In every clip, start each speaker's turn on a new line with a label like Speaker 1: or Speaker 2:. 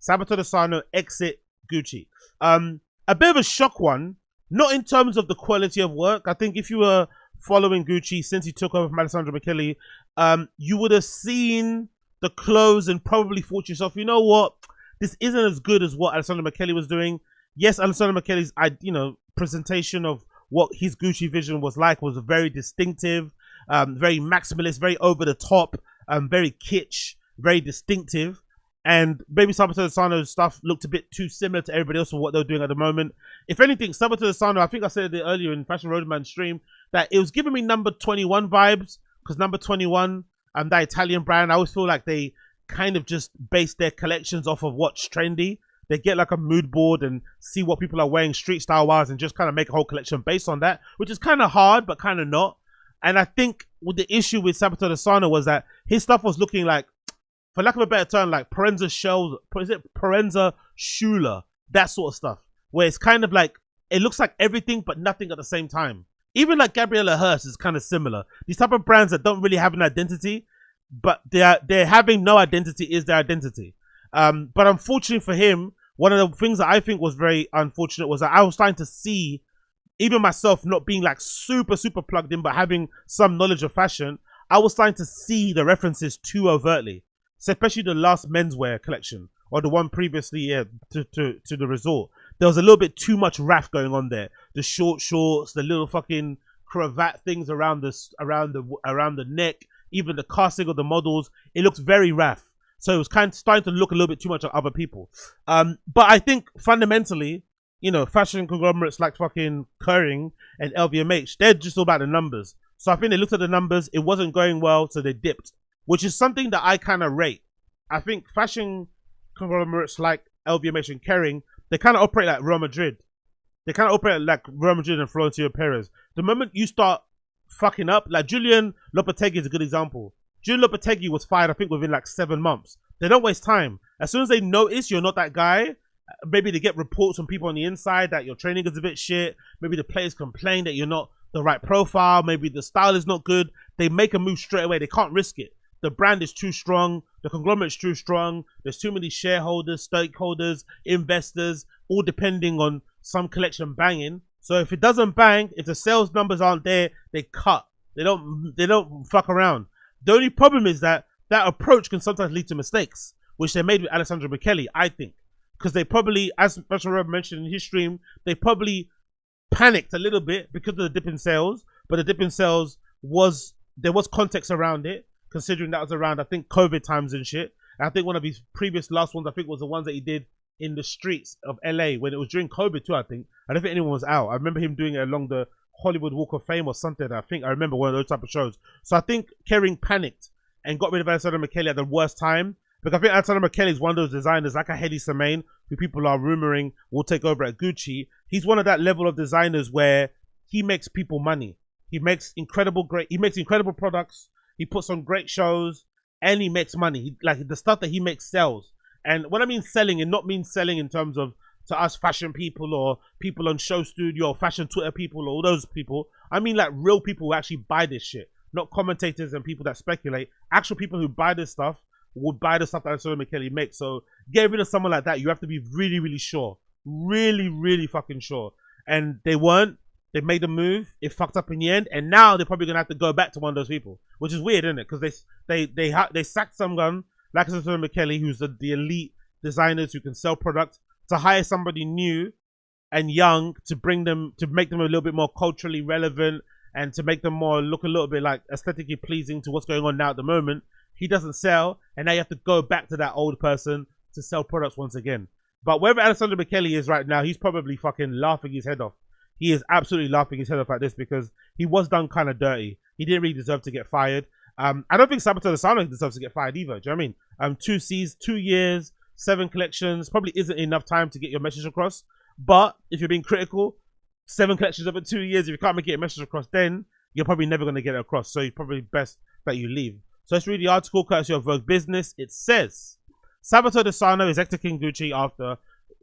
Speaker 1: Sabato de Sarno exit Gucci. A bit of a shock one, not in terms of the quality of work. I think if you were following Gucci since he took over from Alessandro Michele, you would have seen the clothes and probably thought to yourself, you know what, this isn't as good as what Alessandro Michele was doing. Yes, Alessandro Michele's presentation of what his Gucci vision was like was very distinctive, very maximalist, very over the top, very kitsch, very distinctive. And maybe Sabato de Sarno's stuff looked a bit too similar to everybody else for what they're doing at the moment. If anything, Sabato de Sarno, I think I said it earlier in Fashion Roadman stream, that it was giving me number 21 vibes, because number 21, that Italian brand, I always feel like they kind of just base their collections off of what's trendy. They get like a mood board and see what people are wearing street style wise and just kind of make a whole collection based on that, which is kind of hard, but kind of not. And I think with the issue with Sabato de Sarno was that his stuff was looking like, for lack of a better term, like Parenza Schuler, that sort of stuff, where it's kind of like, it looks like everything but nothing at the same time. Even like Gabriela Hearst is kind of similar. These type of brands that don't really have an identity, but they're having no identity is their identity. But unfortunately for him, one of the things that I think was very unfortunate was that I was starting to see, even myself not being like super plugged in, but having some knowledge of fashion, I was starting to see the references too overtly. So especially the last menswear collection, or the one previously to the resort. There was a little bit too much raff going on there. The short shorts, the little fucking cravat things around the neck, even the casting of the models, it looked very raff. So it was kind of starting to look a little bit too much like other people. But I think fundamentally, fashion conglomerates like fucking Kering and LVMH, they're just all about the numbers. So I think they looked at the numbers, it wasn't going well, so they dipped, which is something that I kind of rate. I think fashion conglomerates like LVMH and Kering, they kind of operate like Real Madrid. They kind of operate like Real Madrid and Florentino Perez. The moment you start fucking up, like Julian Lopetegui is a good example. Julian Lopetegui was fired, I think, within like 7 months. They don't waste time. As soon as they notice you're not that guy, maybe they get reports from people on the inside that your training is a bit shit. Maybe the players complain that you're not the right profile. Maybe the style is not good. They make a move straight away. They can't risk it. The brand is too strong. The conglomerate's too strong. There's too many shareholders, stakeholders, investors, all depending on some collection banging. So if it doesn't bang, if the sales numbers aren't there, they cut. They don't fuck around. The only problem is that approach can sometimes lead to mistakes, which they made with Alessandro Michele, I think. Because they probably, as Special Rob mentioned in his stream, they probably panicked a little bit because of the dip in sales. But the dip in sales there was context around it, considering that was around, I think, COVID times and shit. And I think one of his previous last ones, I think, was the ones that he did in the streets of LA when it was during COVID too, I think. I don't think anyone was out. I remember him doing it along the Hollywood Walk of Fame or something. I remember one of those type of shows. So I think Kering panicked and got rid of Alessandro Michele at the worst time. Because I think Alessandro Michele is one of those designers like a Hedi Slimane, who people are rumoring will take over at Gucci. He's one of that level of designers where he makes people money. He makes incredible products. He puts on great shows and he makes money. Like the stuff that he makes sells. And when I mean selling, and not mean selling in terms of to us fashion people or people on Show Studio or fashion Twitter people or all those people, I mean like real people who actually buy this shit. Not commentators and people that speculate. Actual people who buy this stuff would buy the stuff that Alessandro Michele makes. So get rid of someone like that, you have to be really, really sure. Really fucking sure. And they weren't. They made a move. It fucked up in the end. And now they're probably going to have to go back to one of those people. Which is weird, isn't it? Because they sacked someone like Alessandro Michele, who's the elite designers who can sell products, to hire somebody new and young to make them a little bit more culturally relevant and to make them more look a little bit like aesthetically pleasing to what's going on now at the moment. He doesn't sell, and now you have to go back to that old person to sell products once again. But wherever Alessandro Michele is right now, he's probably fucking laughing his head off. He is absolutely laughing his head off at this because he was done kind of dirty. He didn't really deserve to get fired. I don't think Sabato de Sarno deserves to get fired either. Do you know what I mean? 2 years, 7 collections, probably isn't enough time to get your message across. But if you're being critical, 7 collections over 2 years, if you can't make your message across, then you're probably never going to get it across. So it's probably best that you leave. So let's read the article courtesy of Vogue Business. It says, Sabato de Sarno is exiting Gucci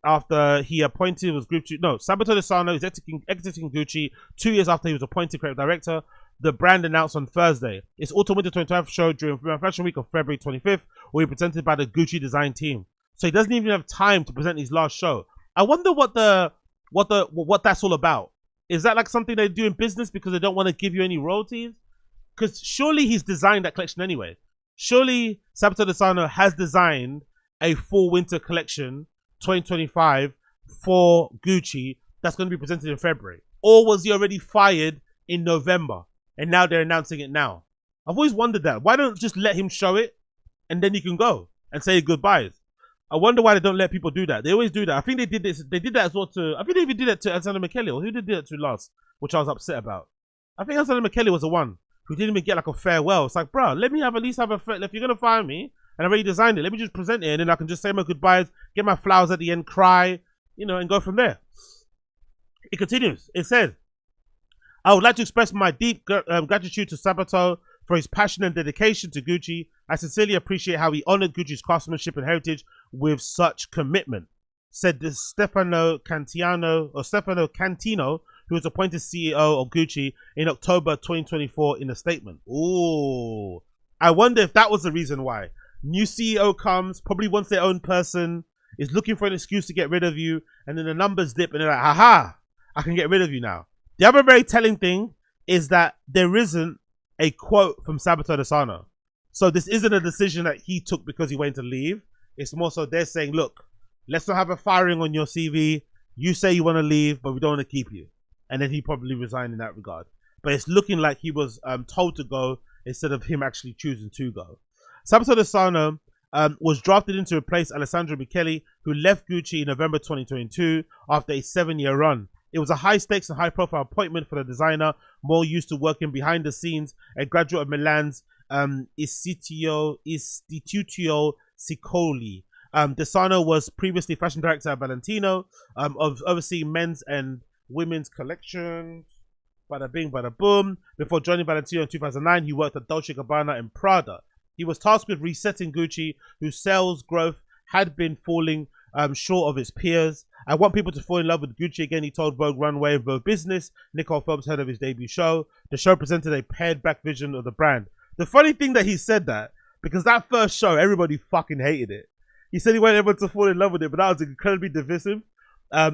Speaker 1: after he appointed was Gucci. No, Sabato de Sarno is exiting Gucci 2 years after he was appointed creative director. The brand announced on Thursday. Its Autumn Winter 2012 show during Fashion Week of February 25th will be presented by the Gucci design team. so he doesn't even have time to present his last show. I wonder what that's all about. Is that like something they do in business because they don't want to give you any royalties? Because surely he's designed that collection anyway. Surely Sabato De Sarno has designed a fall winter collection 2025 for Gucci that's going to be presented in February. Or was he already fired in November and now they're announcing it now? I've always wondered that. Why don't just let him show it and then you can go and say goodbyes? I wonder why they don't let people do that. They always do that. I think they did this. They did that as well to. I think they even did it to Alexander McKelly. Or who did that to last? Which I was upset about. I think Alexander McKelly was the one who didn't even get like a farewell. It's like, bro, let me at least have a. If you're gonna fire me and I already designed it, let me just present it and then I can just say my goodbyes, get my flowers at the end, cry, and go from there. It continues. It says, I would like to express my deep gratitude to Sabato for his passion and dedication to Gucci. I sincerely appreciate how he honored Gucci's craftsmanship and heritage with such commitment, said this Stefano Cantino, who was appointed CEO of Gucci in October 2024 in a statement. Ooh, I wonder if that was the reason why. New CEO comes, probably wants their own person, is looking for an excuse to get rid of you, and then the numbers dip and they're like, haha, I can get rid of you now. The other very telling thing is that there isn't a quote from Sabato De Sarno. So this isn't a decision that he took because he wanted to leave. It's more so they're saying, look, let's not have a firing on your CV. You say you want to leave, but we don't want to keep you. And then he probably resigned in that regard. But it's looking like he was told to go instead of him actually choosing to go. Sabato De Sarno was drafted in to replace Alessandro Michele, who left Gucci in November 2022 after a 7-year run. It was a high-stakes and high-profile appointment for the designer, more used to working behind the scenes, a graduate of Milan's Istituto Siccoli. De Sarno was previously fashion director at Valentino, of overseeing men's and women's collections. Bada bing, bada boom. Before joining Valentino in 2009, he worked at Dolce & Gabbana and Prada. He was tasked with resetting Gucci, whose sales growth had been falling short of its peers. I want people to fall in love with Gucci again, he told Vogue Runway and Vogue Business. Nicole Phelps heard of his debut show. The show presented a pared-back vision of the brand. The funny thing that he said that, because that first show, everybody fucking hated it. He said he wanted everyone to fall in love with it, but that was incredibly divisive.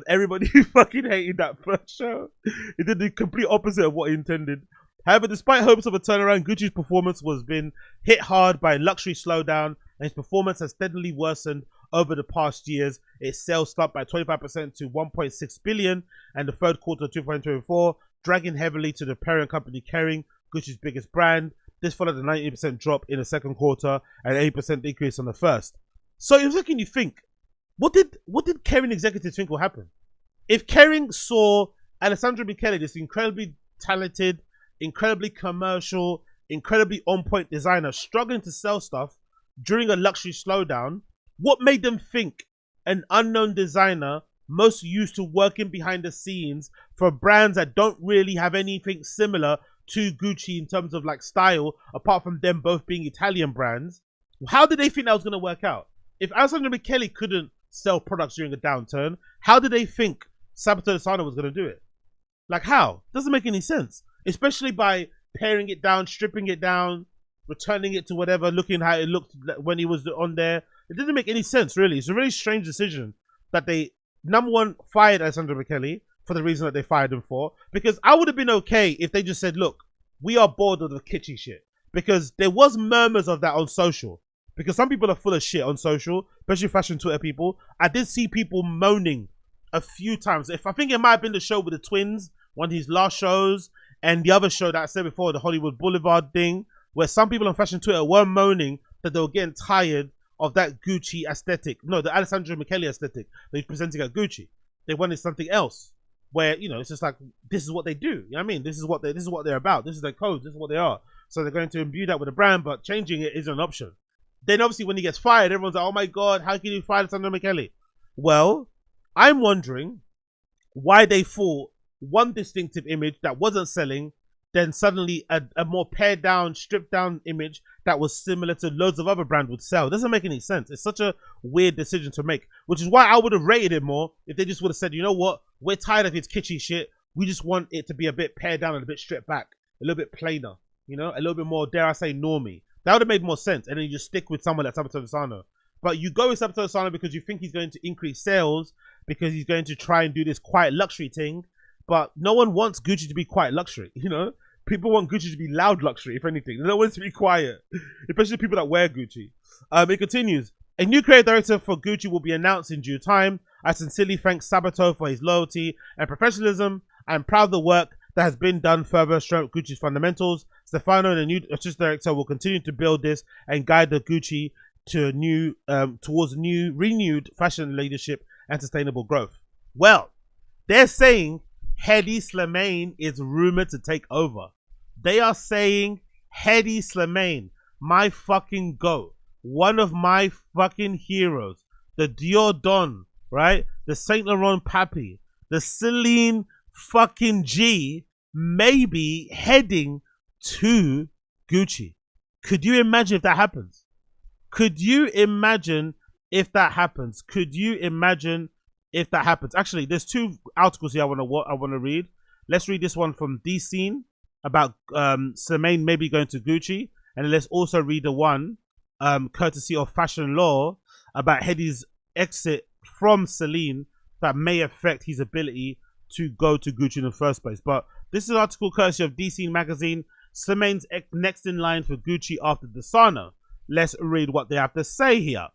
Speaker 1: Everybody fucking hated that first show. It did the complete opposite of what he intended. However, despite hopes of a turnaround, Gucci's performance was been hit hard by a luxury slowdown, and his performance has steadily worsened over the past years. Its sales slumped by 25% to 1.6 billion and the third quarter of 2024, dragging heavily to the parent company Kering, Gucci's biggest brand. This followed a 90% drop in the second quarter and an 8% decrease on the first. So it was making you think, what did Kering executives think will happen? If Kering saw Alessandro Michele, this incredibly talented, incredibly commercial, incredibly on-point designer, struggling to sell stuff during a luxury slowdown, what made them think an unknown designer, most used to working behind the scenes for brands that don't really have anything similar to Gucci in terms of like style, apart from them both being Italian brands, how did they think that was going to work out? If Alessandro Michele couldn't sell products during a downturn, how did they think Sabato De Sarno was going to do it? Like how? Doesn't make any sense. Especially by paring it down, stripping it down, returning it to whatever, looking how it looked when he was on there. It didn't make any sense, really. It's a really strange decision that they, number one, fired Alessandro Michele for the reason that they fired him for. Because I would have been okay if they just said, look, we are bored of the kitschy shit. Because there was murmurs of that on social. Because some people are full of shit on social, especially fashion Twitter people. I did see people moaning a few times. I think it might have been the show with the twins, one of his last shows, and the other show that I said before, the Hollywood Boulevard thing, where some people on fashion Twitter were moaning that they were getting tired of that Gucci aesthetic. No, the Alessandro Michele aesthetic that he's presenting at Gucci. They wanted something else where, it's just like, this is what they do. You know what I mean? This is what they're about. This is their code. This is what they are. So they're going to imbue that with a brand, but changing it isn't an option. Then obviously when he gets fired, everyone's like, oh my God, how can you fire Alessandro Michele? Well, I'm wondering why they thought one distinctive image that wasn't selling, then suddenly a more pared down, stripped down image that was similar to loads of other brands would sell. It doesn't make any sense. It's such a weird decision to make, which is why I would have rated it more if they just would have said, you know what, we're tired of his kitschy shit. We just want it to be a bit pared down and a bit stripped back, a little bit plainer, a little bit more, dare I say, normie. That would have made more sense. And then you just stick with someone like Sabato De Sarno. But you go with Sabato Sarno because you think he's going to increase sales, because he's going to try and do this quiet luxury thing. But no one wants Gucci to be quiet luxury, you know? People want Gucci to be loud luxury, if anything. They don't want it to be quiet, especially people that wear Gucci. It continues. A new creative director for Gucci will be announced in due time. I sincerely thank Sabato for his loyalty and professionalism. I'm proud of the work that has been done further strengthen Gucci's fundamentals. Stefano and the new assistant director will continue to build this and guide the Gucci to new towards new renewed fashion leadership and sustainable growth. Well, they're saying Hedi Slimane is rumored to take over. They are saying Hedi Slimane, my fucking goat, one of my fucking heroes, the Dior Don, right? The Saint Laurent Papi, the Celine fucking G, may be heading to Gucci. Could you imagine if that happens? Could you imagine if that happens? Could you imagine if that happens? Actually, there's two articles here I want to read. Let's read this one from D Scene about Slimane maybe going to Gucci, and then let's also read the one courtesy of Fashion Law about Hedi's exit from Celine that may affect his ability to go to Gucci in the first place. But this is an article courtesy of D Scene magazine. Slimane's next in line for Gucci after the Sarno. Let's read what they have to say here.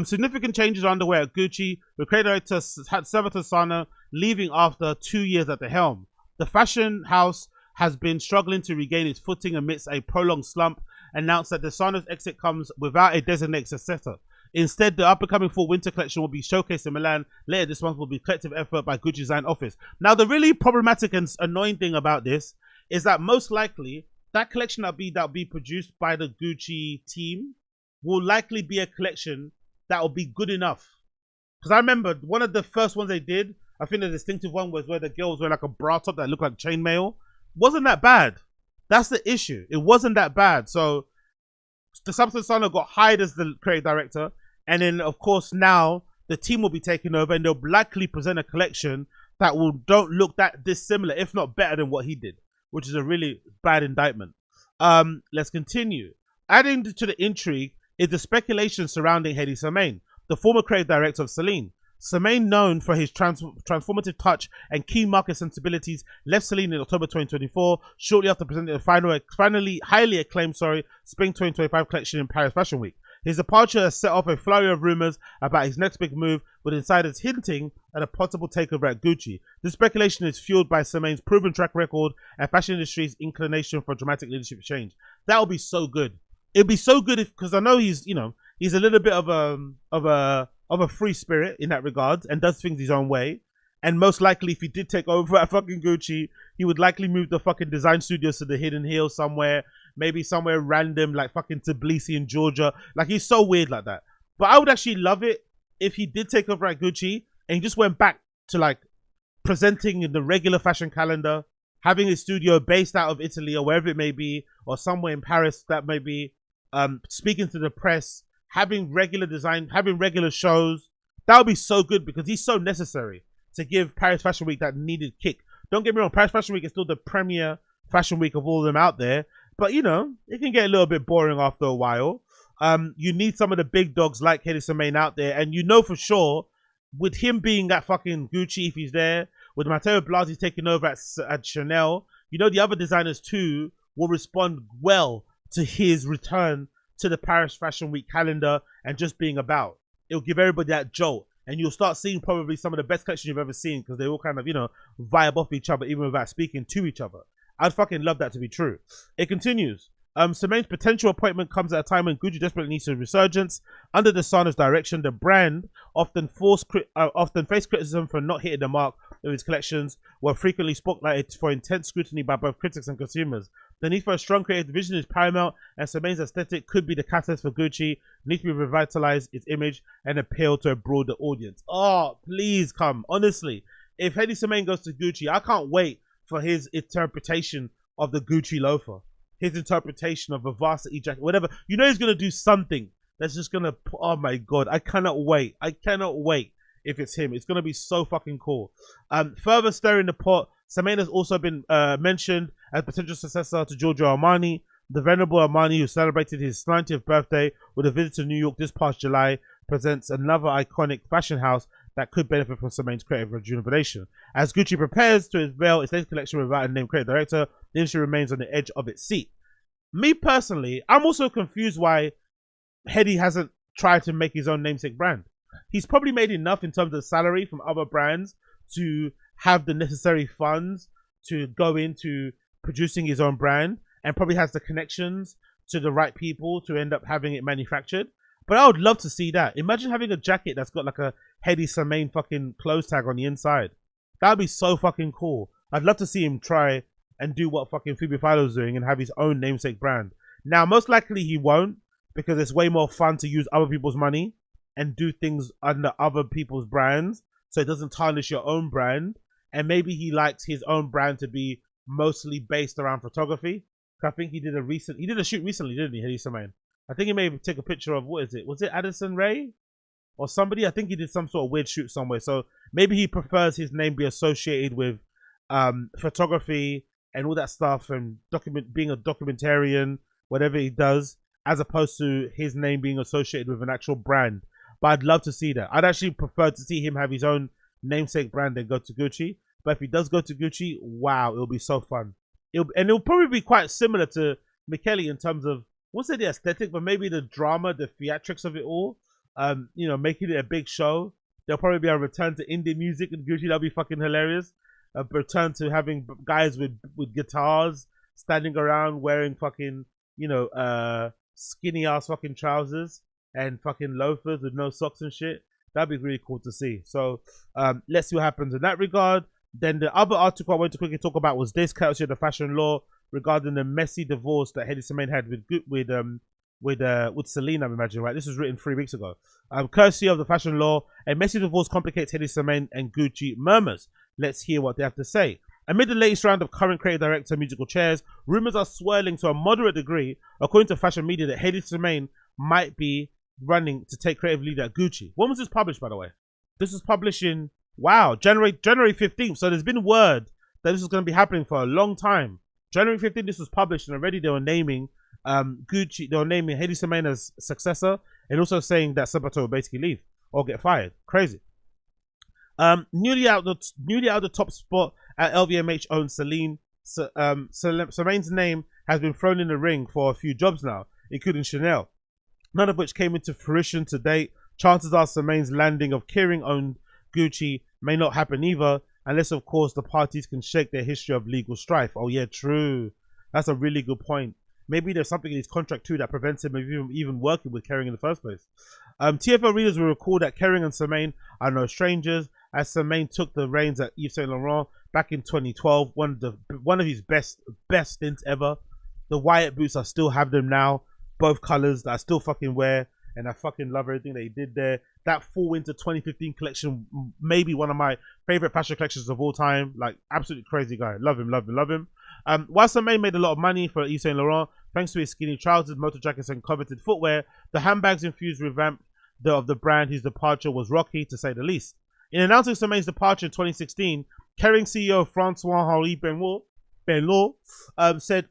Speaker 1: Significant changes are underway at Gucci, with creative director Sabato Sarno leaving after 2 years at the helm. The fashion house has been struggling to regain its footing amidst a prolonged slump, announced that the Sarno's exit comes without a designated successor. Instead, the up-and-coming fall-winter collection will be showcased in Milan. Later this month will be collective effort by Gucci Design Office. Now, the really problematic and annoying thing about this is that most likely that collection that'll be produced by the Gucci team will likely be a collection that will be good enough. Because I remember one of the first ones they did, I think the distinctive one was where the girls wear like a bra top that looked like chainmail. Wasn't that bad. That's the issue. It wasn't that bad. So the Sabato Sarno got hired as the creative director, and then of course now the team will be taking over, and they'll likely present a collection that don't look that dissimilar, if not better than what he did, which is a really bad indictment. Let's continue. Adding to the intrigue is the speculation surrounding Hedi Slimane, the former creative director of Celine. Slimane, known for his transformative touch and key market sensibilities, left Celine in October 2024, shortly after presenting the finally highly acclaimed Spring 2025 collection in Paris Fashion Week. His departure has set off a flurry of rumors about his next big move, with insiders hinting at a possible takeover at Gucci. This speculation is fueled by Slimane's proven track record and fashion industry's inclination for dramatic leadership change. That would be so good. It'd be so good because I know he's a little bit of a free spirit in that regard and does things his own way. And most likely, if he did take over at fucking Gucci, he would likely move the fucking design studios to the Hidden Hills somewhere, maybe somewhere random like fucking Tbilisi in Georgia. Like, he's so weird like that. But I would actually love it if he did take over at Gucci and he just went back to like presenting in the regular fashion calendar, having his studio based out of Italy or wherever it may be, or somewhere in Paris that may be, speaking to the press, having regular design, having regular shows. That would be so good because he's so necessary to give Paris Fashion Week that needed kick. Don't get me wrong, Paris Fashion Week is still the premier fashion week of all of them out there, but you know, it can get a little bit boring after a while. You need some of the big dogs like Hedi Slimane out there, and you know for sure, with him being at fucking Gucci, if he's there, with Matteo Blasi taking over at Chanel, you know the other designers too will respond well to his return to the Paris Fashion Week calendar and just being about. It'll give everybody that jolt, and you'll start seeing probably some of the best collections you've ever seen because they all kind of, you know, vibe off each other even without speaking to each other. I'd fucking love that to be true. It continues. Slimane's potential appointment comes at a time when Gucci desperately needs a resurgence. Under the Sarno's direction, the brand often faced criticism for not hitting the mark of its collections, were frequently spotlighted for intense scrutiny by both critics and consumers. The need for a strong creative vision is paramount, and Slimane's aesthetic could be the catalyst for Gucci. Needs to be revitalized its image and appeal to a broader audience. Oh, please come. Honestly, if Hedi Slimane goes to Gucci, I can't wait for his interpretation of the Gucci loafer. His interpretation of a varsity jacket, whatever. You know he's going to do something that's just going to, oh my God, I cannot wait. I cannot wait if it's him. It's going to be so fucking cool. Further stirring the pot, Slimane has also been mentioned as potential successor to Giorgio Armani. The venerable Armani, who celebrated his 90th birthday with a visit to New York this past July, presents another iconic fashion house that could benefit from Slimaine's creative rejuvenation. As Gucci prepares to unveil its latest collection without a named creative director, the industry remains on the edge of its seat. Me personally, I'm also confused why Hedi hasn't tried to make his own namesake brand. He's probably made enough in terms of salary from other brands to have the necessary funds to go into producing his own brand, and probably has the connections to the right people to end up having it manufactured. But I would love to see that. Imagine having a jacket that's got like a Hedi Slimane fucking clothes tag on the inside. That would be so fucking cool. I'd love to see him try and do what fucking Phoebe Philo's doing and have his own namesake brand. Now, most likely he won't, because it's way more fun to use other people's money and do things under other people's brands, so it doesn't tarnish your own brand. And maybe he likes his own brand to be mostly based around photography. I think he did a shoot recently, didn't he, Hedi Slimane? I think he may take a picture of, what is it? Was it Addison Rae or somebody? I think he did some sort of weird shoot somewhere. So maybe he prefers his name be associated with photography and all that stuff, and being a documentarian, whatever he does, as opposed to his name being associated with an actual brand. But I'd love to see that. I'd actually prefer to see him have his own namesake brand than go to Gucci. But if he does go to Gucci, wow, it'll be so fun. It'll probably be quite similar to Michele in terms of, I won't say the aesthetic, but maybe the drama, the theatrics of it all. You know, making it a big show. There'll probably be a return to indie music in Gucci. That'll be fucking hilarious. A return to having guys with guitars standing around wearing fucking, you know, skinny ass fucking trousers and fucking loafers with no socks and shit. That'd be really cool to see. So let's see what happens in that regard. Then the other article I wanted to quickly talk about was this, courtesy of the Fashion Law, regarding the messy divorce that Hedi Slimane had with Celine, I imagine, right? This was written 3 weeks ago. Courtesy of the Fashion Law, a messy divorce complicates Hedi Slimane and Gucci murmurs. Let's hear what they have to say. Amid the latest round of current creative director musical chairs, rumors are swirling to a moderate degree, according to fashion media, that Hedi Slimane might be running to take creative lead at Gucci. When was this published, by the way? This was published in, wow, January 15th. So there's been word that this is going to be happening for a long time. January 15th, this was published, and already they were naming Gucci, they were naming Hedi Slimane as successor, and also saying that Sabato will basically leave or get fired. Crazy. Newly out the top spot at LVMH owned Celine. Slimane's name has been thrown in the ring for a few jobs now, including Chanel, none of which came into fruition to date. Chances are Slimane's landing of Kering owned Gucci may not happen either, unless of course the parties can shake their history of legal strife. Oh yeah, true. That's a really good point. Maybe there's something in his contract too that prevents him from even working with Kering in the first place. TFL readers will recall that Kering and Slimane are no strangers, as Slimane took the reins at Yves Saint Laurent back in 2012. One of his best stints ever. The Wyatt boots, I still have them now, both colors that I still fucking wear, and I fucking love everything that he did there. That fall winter 2015 collection, maybe one of my favorite fashion collections of all time. Like, absolutely crazy guy. Love him, love him, love him. While Slimane made a lot of money for Yves Saint Laurent, thanks to his skinny trousers, motor jackets, and coveted footwear, the handbags infused revamp of the brand. His departure was rocky, to say the least. In announcing Slimane's departure in 2016, Kering CEO Francois-Henri Benlot said,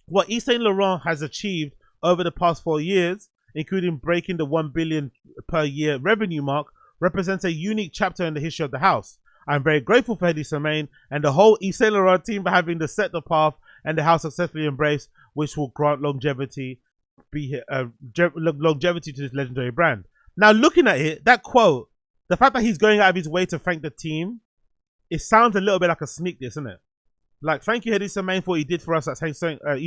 Speaker 1: what Yves Saint Laurent has achieved over the past 4 years, including breaking the 1 billion per year revenue mark, represents a unique chapter in the history of the house. I'm very grateful for Hedi Slimane and the whole Yves Saint Laurent team for having to set the path and the house successfully embraced, which will grant longevity to this legendary brand. Now, looking at it, that quote, the fact that he's going out of his way to thank the team, it sounds a little bit like a sneak diss, isn't it? Like, thank you, Hedi Slimane, for what he did for us at Yves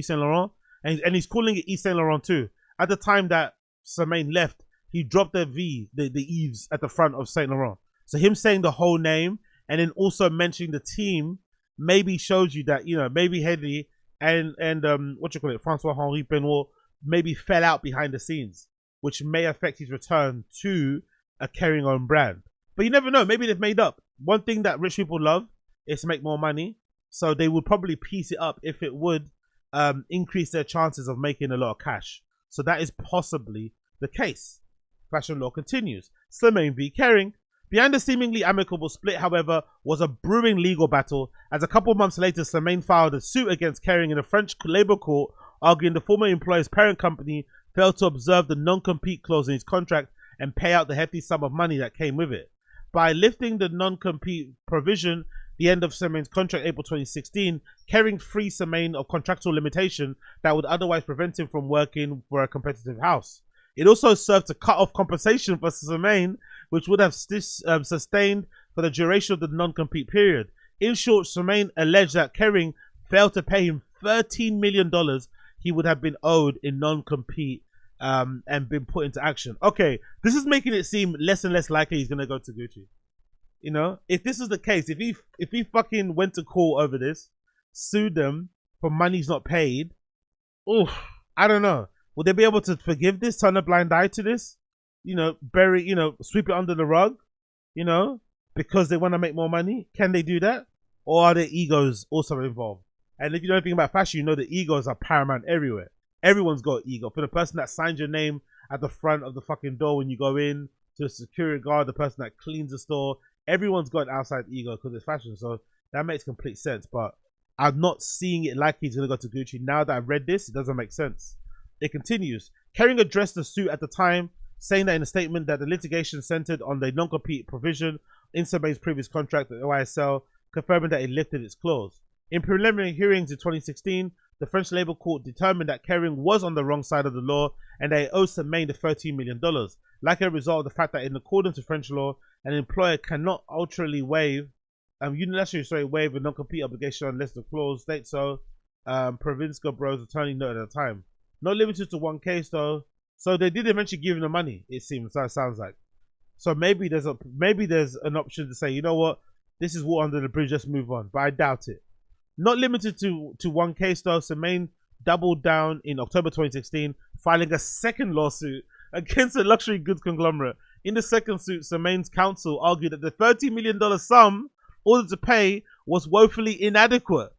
Speaker 1: Saint Laurent, and he's calling it Yves Saint Laurent too. At the time that Slimane left, he dropped the Yves at the front of Saint Laurent. So him saying the whole name and then also mentioning the team maybe shows you that, you know, maybe Hedi and Francois-Henri Benlot maybe fell out behind the scenes, which may affect his return to a Kering owned brand. But you never know, maybe they've made up. One thing that rich people love is to make more money, so they would probably piece it up if it would increase their chances of making a lot of cash. So that is possibly the case. Fashion Law continues. Slimane v Kering. Behind the seemingly amicable split, however, was a brewing legal battle, as a couple months later Slimane filed a suit against Kering in a French labor court, arguing the former employer's parent company failed to observe the non-compete clause in his contract and pay out the hefty sum of money that came with it. By lifting the non-compete provision, the end of Semain's contract, April 2016, Kering freed Semain of contractual limitation that would otherwise prevent him from working for a competitive house. It also served to cut off compensation for Semain, which would have sustained for the duration of the non-compete period. In short, Semain alleged that Kering failed to pay him $13 million he would have been owed in non-compete and been put into action. Okay, this is making it seem less and less likely he's going to go to Gucci. You know, if this is the case, if he fucking went to court over this, sued them for money he's not paid, oof, I don't know. Will they be able to forgive this, turn a blind eye to this? You know, bury, you know, sweep it under the rug, you know, because they want to make more money? Can they do that? Or are their egos also involved? And if you know anything about fashion, you know the egos are paramount everywhere. Everyone's got ego. For the person that signs your name at the front of the fucking door when you go in, to the security guard, the person that cleans the store, everyone's got an outside ego because it's fashion. So that makes complete sense. But I'm not seeing it like he's going to go to Gucci. Now that I've read this, it doesn't make sense. It continues. Kering addressed the suit at the time, saying that in a statement that the litigation centered on the non-compete provision in Semain's previous contract at YSL, confirming that it lifted its clause. In preliminary hearings in 2016, the French Labour Court determined that Kering was on the wrong side of the law and they owed Semain the $13 million, like a result of the fact that in accordance with French law, an employer cannot unilaterally waive a non-compete obligation unless the clause states so, Provincial Bro's attorney noted at the time. Not limited to one case though, so they did eventually give him the money, it seems, that sounds like. So maybe there's an option to say, you know what, this is water under the bridge, just move on, but I doubt it. Not limited to one case though, Semain doubled down in October 2016, filing a second lawsuit against a luxury goods conglomerate. In the second suit, Semain's counsel argued that the $30 million sum ordered to pay was woefully inadequate.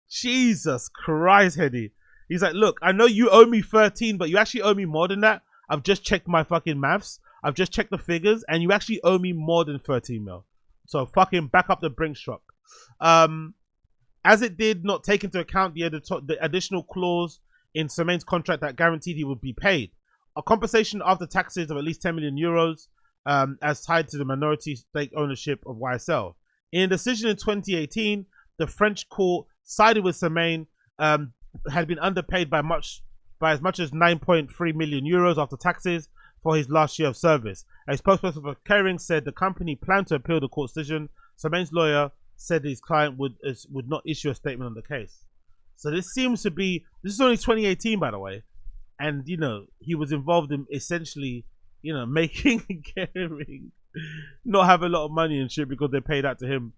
Speaker 1: Jesus Christ, Hedy. He's like, look, I know you owe me 13, but you actually owe me more than that. I've just checked my fucking maths. I've just checked the figures, and you actually owe me more than 13 mil. So fucking back up the Brinks truck. As it did not take into account the additional clause in Semain's contract that guaranteed he would be paid. A compensation after taxes of at least 10 million euros as tied to the minority stake ownership of YSL. In a decision in 2018, the French court sided with Semain, had been underpaid by as much as 9.3 million euros after taxes for his last year of service. A spokesperson for Kering said the company planned to appeal the court decision. Semain's lawyer said his client would not issue a statement on the case. So this seems to be, this is only 2018 by the way, and you know he was involved in essentially, you know, making Kering not have a lot of money and shit because they paid out to him